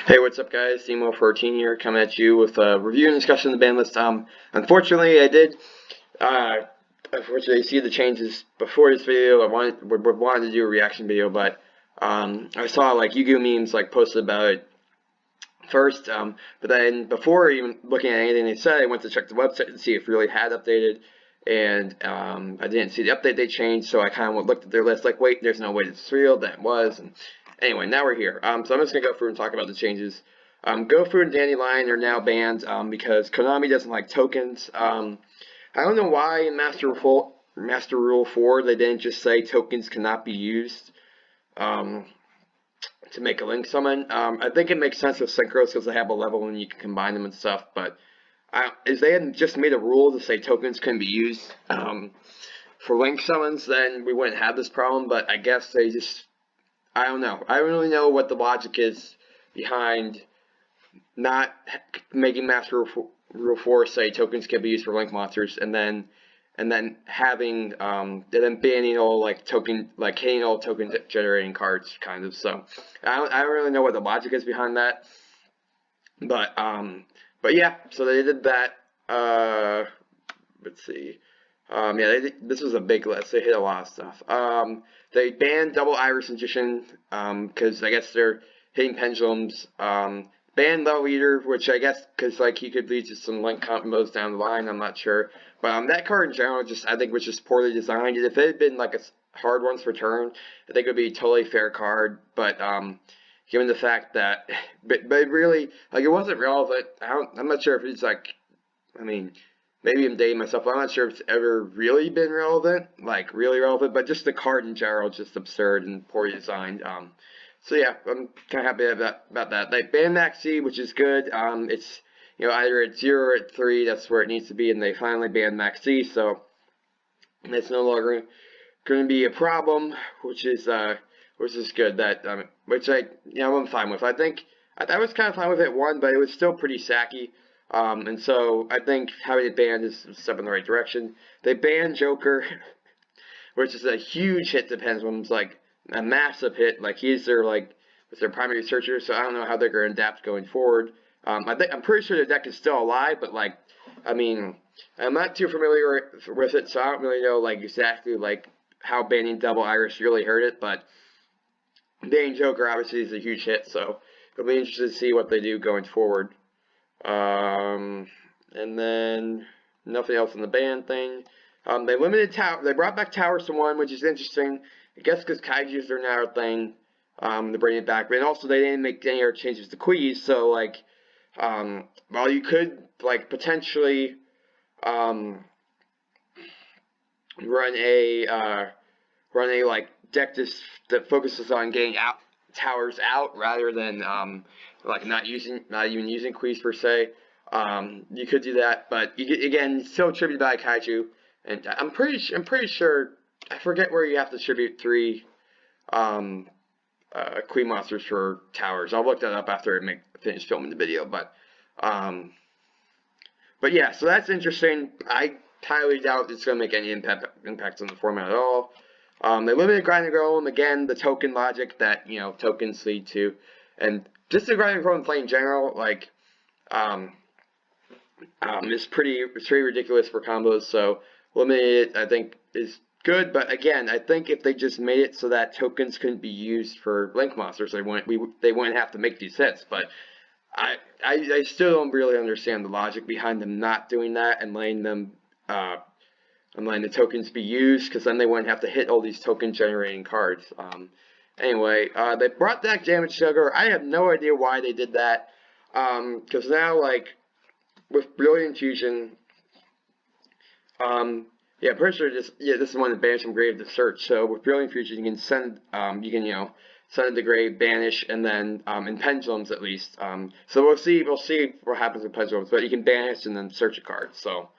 Hey, what's up, guys? Emo14 here, coming at you with a review and discussion of the Banlist. Unfortunately, I did, uh, unfortunately, see the changes before this video. I wanted to do a reaction video, but, I saw, like, Yugioh memes, like, posted about it first, but then, before even looking at anything they said, I went to check the website to see if it really had updated, and, I didn't see the update they changed, so I kind of looked at their list, like, wait, there's no way this is real, that was, and anyway, now we're here. So I'm just going to go through and talk about the changes. GoFood and Dandelion are now banned because Konami doesn't like tokens. I don't know why in Master Rule 4 they didn't just say tokens cannot be used to make a link summon. I think it makes sense with synchros because they have a level and you can combine them and stuff, but if they had just made a rule to say tokens couldn't be used for link summons, then we wouldn't have this problem, but I guess they just... I don't know. I don't really know what the logic is behind not making Master Rule 4 say tokens can be used for link monsters, and then having then banning all hitting all token generating cards, kind of. So I don't really know what the logic is behind that, but yeah. So they did that. Let's see. Yeah, this was a big list. They hit a lot of stuff. They banned Double Iris Magician, because I guess they're hitting pendulums. Banned Low Leader, which I guess, because, like, he could lead to some link combos down the line, I'm not sure. But, that card in general, I think was just poorly designed. If it had been, like, a hard one's return, I think it would be a totally fair card. But, given the fact that, but really, like, it wasn't relevant. I'm not sure if it's, like, I mean... Maybe I'm dating myself. I'm not sure if it's ever really been relevant, like really relevant, but just the card in general is just absurd and poorly designed. So yeah, I'm kind of happy about that. They banned Maxi, which is good. It's either at 0 or at 3. That's where it needs to be, and they finally banned Maxi, so it's no longer going to be a problem, which is good. Which I'm fine with. I was kind of fine with it but it was still pretty sacky. And so I think having it banned is a step in the right direction. They banned Joker, which is a huge hit to pendulums, like a massive hit. Like he's their primary searcher, so I don't know how they're going to adapt going forward. I'm pretty sure the deck is still alive, but I'm not too familiar with it, so I don't really know exactly how banning Double Iris really hurt it. But banning Joker obviously is a huge hit, so it'll be interesting to see what they do going forward. And then nothing else in the ban thing. They limited They brought back Towers to 1, which is interesting. I guess because Kaijus are now a thing. They're bringing it back, but also they didn't make any other changes to Quees. So while you could potentially run a deck that focuses on getting Towers out rather than not even using Quees per se. You could do that, but again, still tribute by Kaiju, and I'm pretty sure, I forget where you have to tribute 3 Queen monsters for Towers. I'll look that up after I finish filming the video, but yeah, so that's interesting. I highly doubt it's going to make any impact on the format at all. They limited Grind and Golem, again, the token logic that, tokens lead to, and just the Grind and Golem play in general, is pretty ridiculous for combos, so limiting it, I think, is good, but again, I think if they just made it so that tokens couldn't be used for link monsters, they wouldn't have to make these hits, but I still don't really understand the logic behind them not doing that and letting the tokens be used, because then they wouldn't have to hit all these token generating cards. Anyway, they brought back Damage Sugar. I have no idea why they did that, because now, with Brilliant Fusion, yeah, pretty sure this is one that bans from grave to search. So with Brilliant Fusion, you can send send it to grave, banish, and then in pendulums at least. So we'll see what happens with pendulums, but you can banish and then search a card. So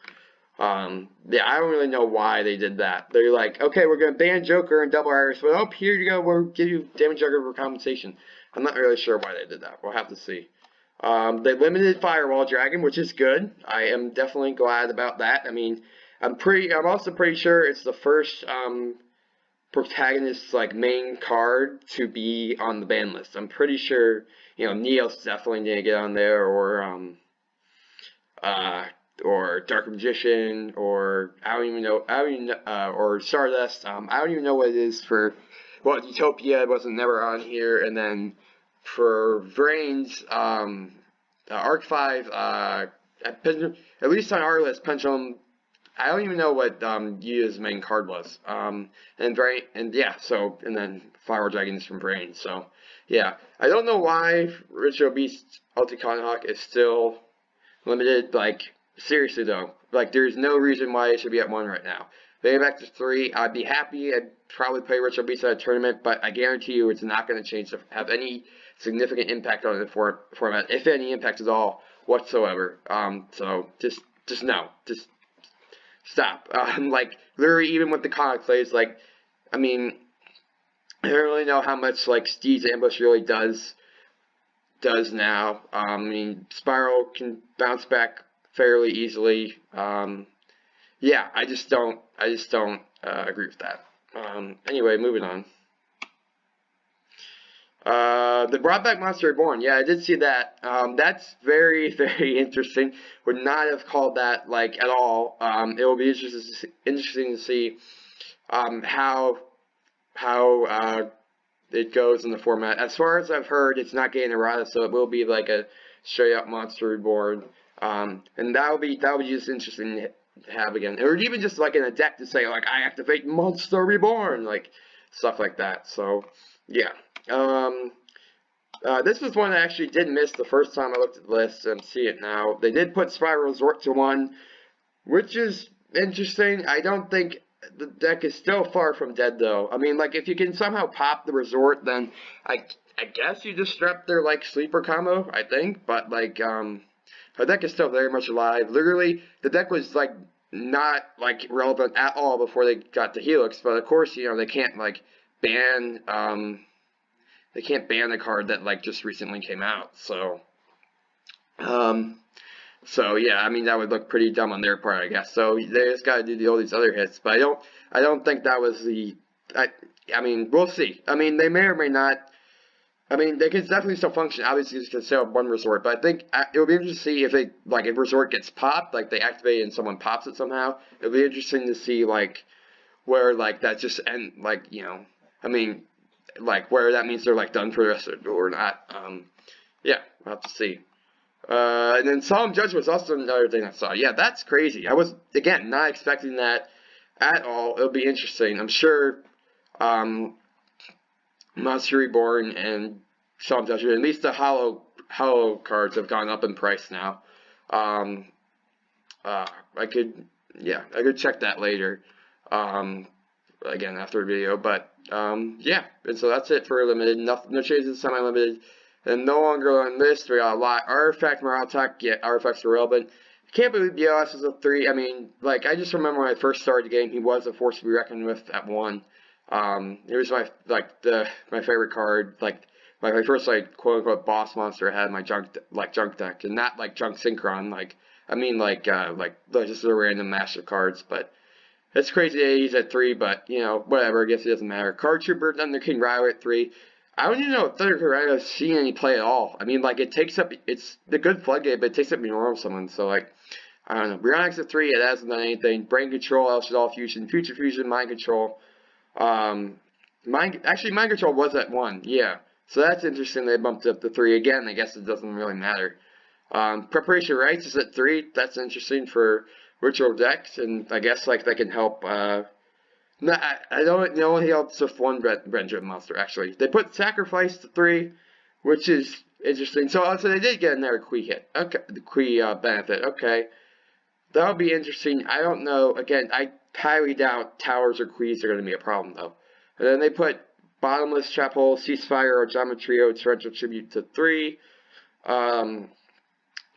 yeah, I don't really know why they did that. They're like, okay, we're gonna ban Joker and Double Iris, but oh, here you go, we'll give you Damage Joker for compensation. I'm not really sure why they did that. We'll have to see. They limited Firewall Dragon, which is good. I am definitely glad about that. I mean, I'm also pretty sure it's the first protagonist's like main card to be on the ban list. I'm pretty sure, you know, Neos definitely didn't get on there, or Dark Magician, or I don't even know, or Stardust. I don't even know what it is for. Well, Utopia wasn't never on here, and then for Vrains, Arc 5, at least on our list, Pendulum. I don't even know what Yu's main card was. And yeah, so, and then Flower Dragons from Brain. So yeah, I don't know why Ritual Beast Ulticon Hawk is still limited. Like, seriously though, like, there's no reason why it should be at 1 right now. Maybe back to 3, I'd be happy. I'd probably play Ritual Beast at a tournament, but I guarantee you it's not going to change to have any significant impact on the format, if any impact at all whatsoever. So just no, just stop. Like, literally, even with the comic plays, like, I mean, I don't really know how much, like, Steve's Ambush really does now. I mean, Spiral can bounce back fairly easily. Yeah, I just don't agree with that. Anyway, moving on. They brought back Monster Reborn. Yeah, I did see that. That's very, very interesting. Would not have called that, like, at all. It will be interesting to see how it goes in the format. As far as I've heard, it's not getting errata, so it will be like a straight up Monster Reborn. And that would be just interesting to have again, or even just like in a deck to say, like, I activate Monster Reborn, like stuff like that. So yeah. This was one I actually did miss the first time I looked at the list, and see it now. They did put Spiral Resort to 1, which is interesting. I don't think the deck is still far from dead, though. I mean, like, if you can somehow pop the Resort, then I guess you just strap their, like, sleeper combo, I think. But, like, the deck is still very much alive. Literally, the deck was, like, not, like, relevant at all before they got to Helix. But, of course, you know, they can't, like, ban, they can't ban a card that, like, just recently came out. So, so yeah, I mean, that would look pretty dumb on their part, I guess. So they just got to do all these other hits, but I don't think that was the. I mean, we'll see. I mean, they may or may not. I mean, they can definitely still function. Obviously, you can still have 1 Resort, but I think it would be interesting to see if they, like, if Resort gets popped, like they activate it and someone pops it somehow. It'll be interesting to see, like, where, like, that just end, like, you know, I mean, like, where that means they're, like, done for the rest of it or not. Yeah, we'll have to see. And then Solemn Judgment was also another thing I saw. Yeah, that's crazy. I was, again, not expecting that at all. It'll be interesting. I'm sure Monster Reborn and Solemn Judgment, at least the hollow cards, have gone up in price now. I could check that later. Again, after the video. But, yeah. And so that's it for Limited. No changes to Semi-Limited. And no longer on this, we got a lot. Artifact, Morale Attack, yeah, Artifacts are relevant. I can't believe BLS is a 3. I mean, like, I just remember when I first started the game, he was a force to be reckoned with at 1. It was my favorite card, like my first, like, quote unquote boss monster I had in my junk deck, and not like junk synchron, like, I mean, like just a random mash of cards. But it's crazy that he's at 3, but, you know, whatever, I guess it doesn't matter. Card Trooper, Thunder King Ryo at 3. I don't even know if Thunder King Ryo has seen any play at all. I mean, like, it's the good floodgate, but it takes up your normal summon, so, like, I don't know. Bryonyx at 3, it hasn't done anything. Brain Control, El Shaddoll Fusion, Future Fusion, Mind Control. Mind Control was at 1, yeah. So that's interesting, they bumped up to 3 again. I guess it doesn't really matter. Preparation Rites is at 3, that's interesting for virtual decks, and I guess, like, that can help, no, I don't know he helps with 1 Rendra monster, actually. They put Sacrifice to 3, which is interesting. So they did get another Kui hit. Okay, the Kui benefit. Okay. That'll be interesting. I don't know. Again, I highly doubt Towers or Quis are going to be a problem, though. And then they put Bottomless, Trap Hole, Ceasefire, or Geometrio Torrential Tribute to 3.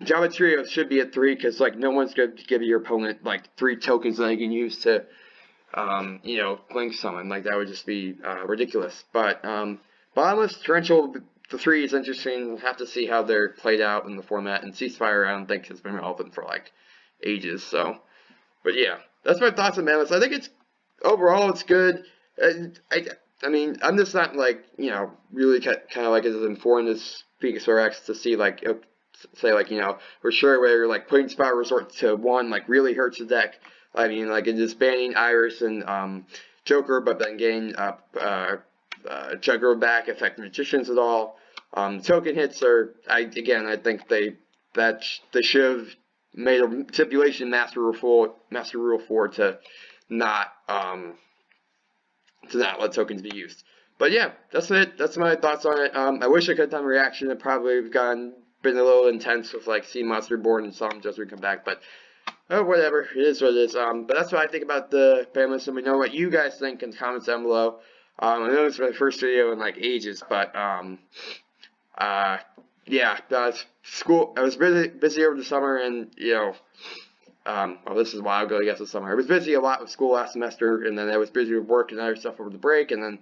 Geometrio should be at 3, because, like, no one's going to give your opponent, like, 3 tokens that they can use to you know, Blink Summon. Like, that would just be ridiculous. But Bottomless, Torrential, the 3 is interesting. We'll have to see how they're played out in the format. And Ceasefire, I don't think has been relevant for, like, ages. So, but yeah, that's my thoughts on Banlist. I think it's, overall, it's good. I mean, I'm just not like, really kind of like as informed as Vegasaur X to see like, say like, for sure where like putting Spot Resort to 1 like really hurts the deck. I mean, like in just banning Iris and Joker, but then getting Juggler back affect Magicians at all. Token hits are, I think they should have made a stipulation Master Rule 4 not um to not let tokens be used. But yeah, that's it. That's my thoughts on it. I wish I could have done a reaction. It probably have been a little intense with like seeing Monster Board and some just come back, but oh, whatever. It is what it is. But that's what I think about the Banlist, and we know what you guys think in the comments down below. I know this is my first video in like ages, but yeah, school. I was busy over the summer, and well, this is a while ago, I guess, this summer. I was busy a lot with school last semester, and then I was busy with work and other stuff over the break, and then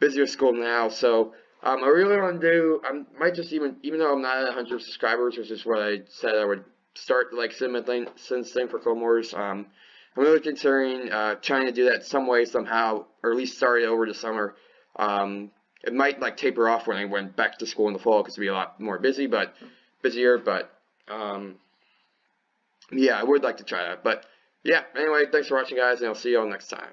busy with school now. So I really want to do. I might just even though I'm not at 100 subscribers, which is what I said I would start like same thing for Clone Wars. I'm really considering trying to do that some way, somehow, or at least start it over the summer. It might like taper off when I went back to school in the fall because it'd be a lot more busier. But yeah, I would like to try that. But yeah, anyway, thanks for watching, guys, and I'll see you all next time.